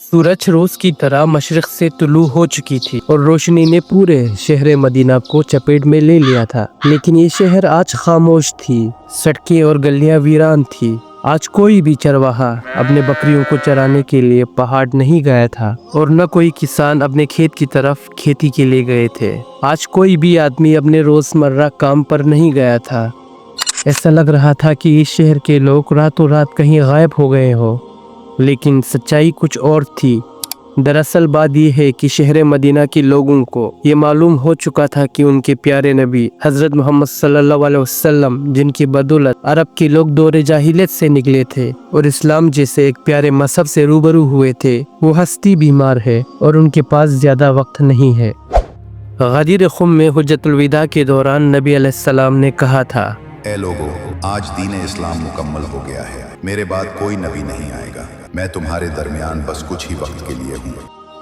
सूरज रोज की तरह मशरिक से तुलू हो चुकी थी और रोशनी ने पूरे शहर मदीना को चपेट में ले लिया था। लेकिन ये शहर आज खामोश थी। सड़कें और गलियां वीरान थी। आज कोई भी चरवाहा अपने बकरियों को चराने के लिए पहाड़ नहीं गया था और न कोई किसान अपने खेत की तरफ खेती के लिए गए थे। आज कोई भी आदमी अपने रोजमर्रा काम पर नहीं गया था। ऐसा लग रहा था कि इस शहर के लोग रातों रात कहीं गायब हो गए हो। लेकिन सच्चाई कुछ और थी। दरअसल बात यह है कि शहर मदीना के लोगों को ये मालूम हो चुका था कि उनके प्यारे नबी हजरत मोहम्मद सल्लल्लाहु अलैहि वसल्लम, जिनकी बदौलत अरब के लोग दौरे जाहिलियत से निकले थे और इस्लाम जैसे एक प्यारे मजहब से रूबरू हुए थे, वो हस्ती बीमार है और उनके पास ज्यादा वक्त नहीं है। गदीर खुम में हुज्जतुल विदा के दौरान नबी अलैहिस्सलाम ने कहा था, ए लोगों, आज दीन इस्लाम मुकम्मल हो गया है। मेरे बाद कोई नबी नहीं आएगा। मैं तुम्हारे दरमियान बस कुछ ही वक्त के लिए हूँ।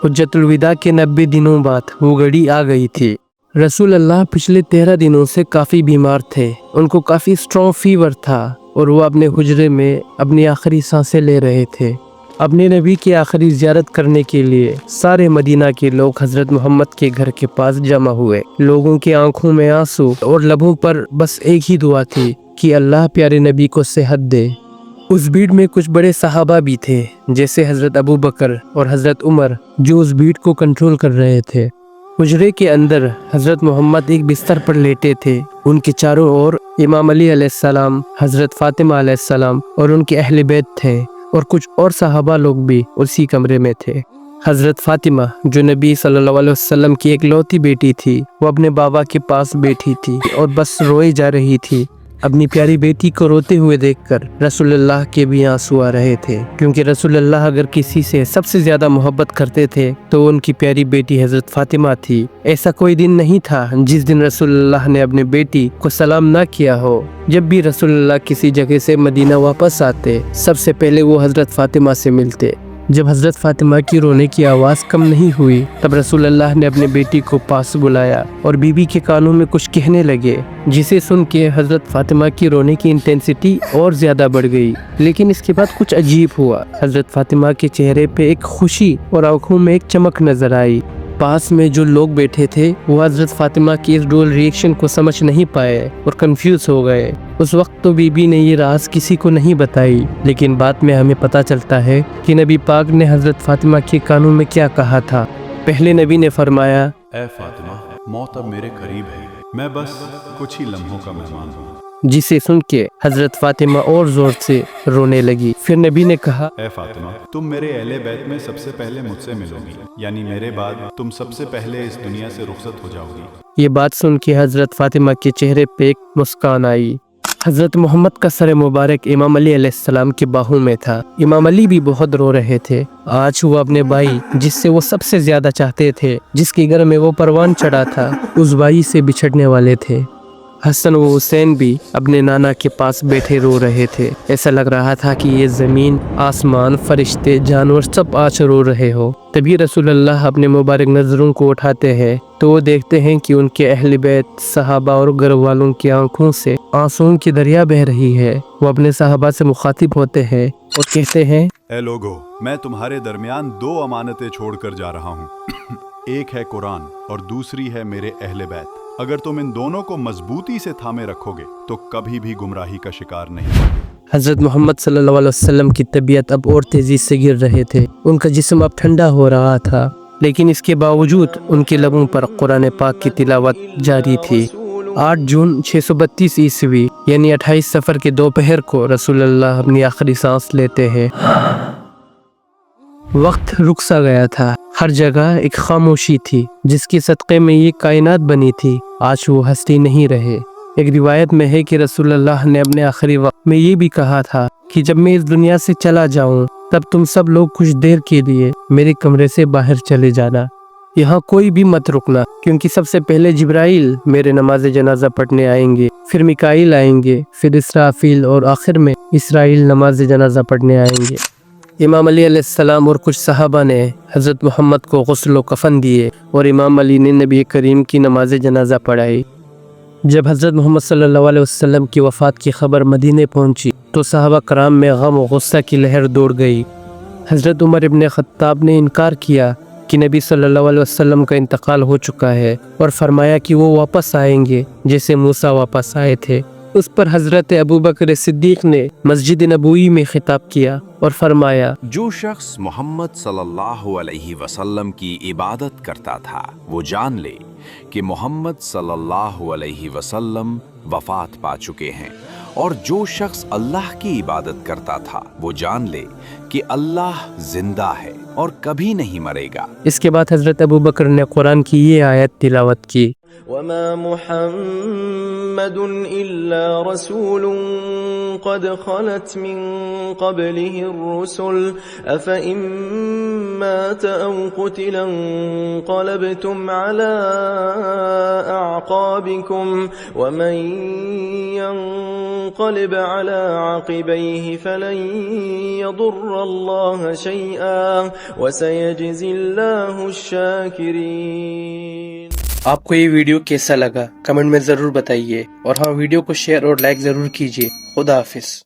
हुज्जतुल विदा के 90 दिनों बाद वो घड़ी आ गई थी। रसूल अल्लाह पिछले 13 दिनों से काफ़ी बीमार थे। उनको काफ़ी स्ट्रॉन्ग फीवर था और वो अपने हुजरे में अपनी आखिरी सांसें ले रहे थे। अपने नबी की आखिरी ज़ियारत करने के लिए सारे मदीना के लोग हज़रत मोहम्मद के घर के पास जमा हुए। लोगों की आंखों में आंसू और लबों पर बस एक ही दुआ थी कि अल्लाह प्यारे नबी को सेहत दे। उस भीड़ में कुछ बड़े सहाबा भी थे, जैसे हज़रत अबू बकर और हज़रत उमर, जो उस भीड़ को कंट्रोल कर रहे थे। हुजरे के अंदर हज़रत मोहम्मद एक बिस्तर पर लेटे थे। उनके चारों ओर इमाम अली अलैहिस्सलाम, हज़रत फातिमा अलैहिस्सलाम और उनके अहले बैत थे और कुछ और सहाबा लोग भी उसी कमरे में थे। हज़रत फातिमा, जो नबी सल्लल्लाहु अलैहि वसल्लम की एकलौती बेटी थी, वो अपने बाबा के पास बैठी थी और बस रोई जा रही थी। अपनी प्यारी बेटी को रोते हुए देखकर रसूलुल्लाह के भी आंसू आ रहे थे, क्योंकि रसूलुल्लाह अगर किसी से सबसे ज्यादा मोहब्बत करते थे तो उनकी प्यारी बेटी हज़रत फातिमा थी। ऐसा कोई दिन नहीं था जिस दिन रसूलुल्लाह ने अपने बेटी को सलाम ना किया हो। जब भी रसूलुल्लाह किसी जगह से मदीना वापस आते, सबसे पहले वो हज़रत फातिमा से मिलते। जब हज़रत फातिमा की रोने की आवाज़ कम नहीं हुई, तब रसूलुल्लाह ने अपने बेटी को पास बुलाया और बीबी के कानों में कुछ कहने लगे, जिसे सुन के हज़रत फातिमा की रोने की इंटेंसिटी और ज़्यादा बढ़ गई। लेकिन इसके बाद कुछ अजीब हुआ। हज़रत फातिमा के चेहरे पे एक खुशी और आंखों में एक चमक नजर आई। पास में जो लोग बैठे थे वो हज़रत फातिमा की इस डुअल रिएक्शन को समझ नहीं पाए और कंफ्यूज हो गए। उस वक्त तो बीबी ने ये राज किसी को नहीं बताई, लेकिन बाद में हमें पता चलता है कि नबी पाक ने हज़रत फातिमा के कानों में क्या कहा था। पहले नबी ने फरमाया, ए फातिमा, मौत अब मेरे करीब है। मैं बस कुछ ही लम्हों का मेहमान हूँ। जिसे सुन के हज़रत फातिमा और जोर से रोने लगी। फिर नबी ने कहा, ए फातिमा, तुम मेरे अहले बैत में सबसे पहले मुझसे मिलोगी, यानी मेरे बाद तुम सबसे पहले इस दुनिया से रुखसत हो जाओगी। ये बात सुन के हज़रत फातिमा के चेहरे पे एक मुस्कान आई। हज़रत मोहम्मद का सर मुबारक इमाम अली अलैहिस्सलाम के बाहों में था। इमाम अली भी बहुत रो रहे थे। आज वो अपने भाई, जिससे वो सबसे ज्यादा चाहते थे, जिसके घर में वो परवान चढ़ा था, उस भाई से बिछड़ने वाले थे। हसन व हुसैन भी अपने नाना के पास बैठे रो रहे थे। ऐसा लग रहा था कि ये ज़मीन, आसमान, फरिश्ते, जानवर सब आज रो रहे हो। तभी रसूलुल्लाह अपने मुबारक नज़रों को उठाते हैं तो वो देखते हैं कि उनके अहले बैत, सहाबा और घर वालों की आंखों से आंसुओं की दरिया बह रही है। वो अपने सहाबा से मुखातिब होते हैं और कहते हैं, ए लोगो, मैं तुम्हारे दरमियान दो अमानतें छोड़कर जा रहा हूँ। एक है कुरान और दूसरी है मेरे अहले बैत। अगर तुम इन दोनों को मजबूती से थामे रखोगे तो कभी भी गुमराही का शिकार नहीं होगे। हज़रत मोहम्मद सल्लल्लाहु अलैहि वसल्लम की तबीयत अब और तेजी से गिर रहे थे। उनका जिस्म अब ठंडा हो रहा था, लेकिन इसके बावजूद उनके लबों पर कुरान पाक की तिलावत जारी थी। 8 जून 632 ईस्वी यानी 28 सफ़र के दोपहर को रसूलुल्लाह अपनी आखिरी सांस लेते हैं। वक्त रुक सा गया था। हर जगह एक खामोशी थी, जिसके सदक़े में ये कायनात बनी थी। आज वो हस्ती नहीं रहे। एक रिवायत में है कि रसूलुल्लाह ने अपने आखिरी वक्त में ये भी कहा था कि जब मैं इस दुनिया से चला जाऊं, तब तुम सब लोग कुछ देर के लिए मेरे कमरे से बाहर चले जाना। यहाँ कोई भी मत रुकना, क्योंकि सबसे पहले जिब्राइल मेरे नमाज जनाजा पढ़ने आएंगे, फिर मिकाईल आएंगे, फिर इसराफील और आखिर में इसराइल नमाज जनाजा पढ़ने आएंगे। इमाम अली अलैहिस्सलाम और कुछ सहाबा ने हज़रत मोहम्मद को गुस्ल व कफन दिए और इमाम अली ने नबी करीम की नमाज जनाजा पढ़ाई। जब हज़रत मोहम्मद सल्लल्लाहु अलैहि वसल्लम की वफ़ात की खबर मदीने पहुंची तो सहाबा कराम में गम और गुस्सा की लहर दौड़ गई। حضرت عمر ابن خطاب نے انکار کیا کہ نبی صلی اللہ علیہ وسلم کا انتقال ہو چکا ہے اور فرمایا کہ وہ واپس آئیں گے جیسے موسیٰ واپس آئے تھے۔ اس پر حضرت ابوبکر صدیق نے مسجد نبوی میں خطاب کیا اور فرمایا، جو شخص محمد صلی اللہ علیہ وسلم کی عبادت کرتا تھا وہ جان لے کہ محمد صلی اللہ علیہ وسلم وفات پا چکے ہیں، اور جو شخص اللہ کی عبادت کرتا تھا وہ جان لے کہ اللہ زندہ ہے اور کبھی نہیں مرے گا۔ اس کے بعد حضرت ابوبکر نے قرآن کی یہ آیت تلاوت کی، وما محمد إلا رسول قد خلت من قبله الرسل أفإن مات أو قتل انقلبتم على أعقابكم ومن ينقلب على عقبيه فلن يضر الله شيئا وسيجزي الله الشاكرين۔ آپ کو یہ ویڈیو کیسا لگا کمنٹ میں ضرور بتائیے، اور ہاں ویڈیو کو شیئر اور لائک ضرور کیجیے۔ خدا حافظ۔